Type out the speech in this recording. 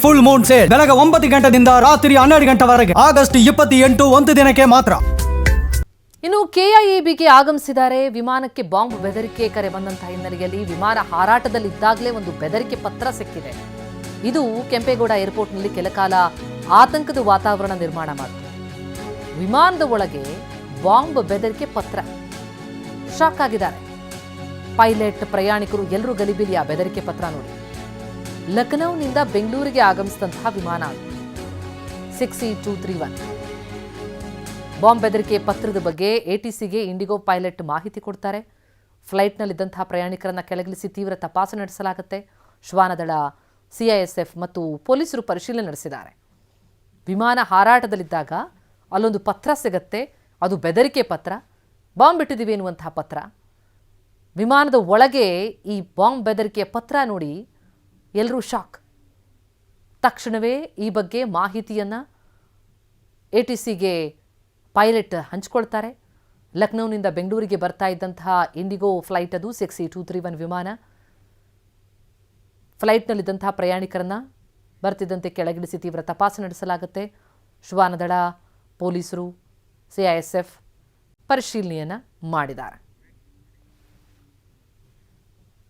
Full Moon sale ಬೆಳಗ್ಗೆ 9 ಗಂಟೆಯಿಂದ ರಾತ್ರಿ 12 ಗಂಟೆವರೆಗೆ ಆಗಸ್ಟ್ 28 ಒಂದು ದಿನಕ್ಕೆ ಮಾತ್ರ. ಇನ್ನು ಕೆಐಎಬಿಗೆ ಆಗಮಿಸಿದ್ದಾರೆ. ವಿಮಾನಕ್ಕೆ ಬಾಂಬ್ ಬೆದರಿಕೆ ಕರೆ ಬಂದಂತಹ ಹಿನ್ನೆಲೆಯಲ್ಲಿ ವಿಮಾನ ಹಾರಾಟದಲ್ಲಿದ್ದಾಗಲೇ ಒಂದು ಬೆದರಿಕೆ ಪತ್ರ ಸಿಕ್ಕಿದೆ. ಇದು ಕೆಂಪೇಗೌಡ ಏರ್ಪೋರ್ಟ್ನಲ್ಲಿ ಕೆಲಕಾಲ ಆತಂಕದ ವಾತಾವರಣ ನಿರ್ಮಾಣ ಮಾಡಿತು. ವಿಮಾನದ ಒಳಗೆ ಬಾಂಬ್ ಬೆದರಿಕೆ ಪತ್ರ. ಶಾಕ್ ಆಗಿದ್ದಾರೆ ಪೈಲಟ್, ಪ್ರಯಾಣಿಕರು ಎಲ್ಲರೂ ಗಲಿಬಿಲಿಯ ಬೆದರಿಕೆ ಪತ್ರ ನೋಡಿ. ಲಖನೌನಿಂದ ಬೆಂಗಳೂರಿಗೆ ಆಗಮಿಸಿದಂತಹ ವಿಮಾನ 6E231. ಬಾಂಬ್ ಬೆದರಿಕೆ ಪತ್ರದ ಬಗ್ಗೆ ಎಟಿಸಿಗೆ ಇಂಡಿಗೋ ಪೈಲಟ್ ಮಾಹಿತಿ ಕೊಡ್ತಾರೆ. ಫ್ಲೈಟ್ನಲ್ಲಿದ್ದಂತಹ ಪ್ರಯಾಣಿಕರನ್ನ ಕೆಳಗಿಳಿಸಿ ತೀವ್ರ ತಪಾಸಣೆ ನಡೆಸಲಾಗುತ್ತೆ. ಶ್ವಾನದಳ, ಸಿಐಎಸ್ಎಫ್ ಮತ್ತು ಪೊಲೀಸರು ಪರಿಶೀಲನೆ ನಡೆಸಿದ್ದಾರೆ. ವಿಮಾನ ಹಾರಾಟದಲ್ಲಿದ್ದಾಗ ಅಲ್ಲೊಂದು ಪತ್ರ ಸಿಗತ್ತೆ. ಅದು ಬೆದರಿಕೆ ಪತ್ರ, ಬಾಂಬ್ ಬಿಟ್ಟಿದ್ದೀವಿ ಎನ್ನುವಂತಹ ಪತ್ರ. ವಿಮಾನದ ಒಳಗೆ ಈ ಬಾಂಬ್ ಬೆದರಿಕೆಯ ಪತ್ರ ನೋಡಿ ಎಲ್ಲರೂ ಶಾಕ್. ತಕ್ಷಣವೇ ಈ ಬಗ್ಗೆ ಮಾಹಿತಿಯನ್ನು ಎಟಿಸಿಗೆ ಪೈಲಟ್ ಹಂಚಿಕೊಳ್ತಾರೆ. ಲಖನೌನಿಂದ ಬೆಂಗಳೂರಿಗೆ ಬರ್ತಾ ಇದ್ದಂತಹ ಇಂಡಿಗೋ ಫ್ಲೈಟ್ ಅದು 6E231 ವಿಮಾನ. ಫ್ಲೈಟ್ನಲ್ಲಿದ್ದಂತಹ ಪ್ರಯಾಣಿಕರನ್ನ ಬರ್ತಿದ್ದಂತೆ ಕೆಳಗಿಳಿಸಿ ತೀವ್ರ ತಪಾಸಣೆ ನಡೆಸಲಾಗುತ್ತೆ. ಶ್ವಾನದಳ, ಪೊಲೀಸರು, ಸಿಐಎಸ್ಎಫ್ ಪರಿಶೀಲನೆಯನ್ನು ಮಾಡಿದ್ದಾರೆ.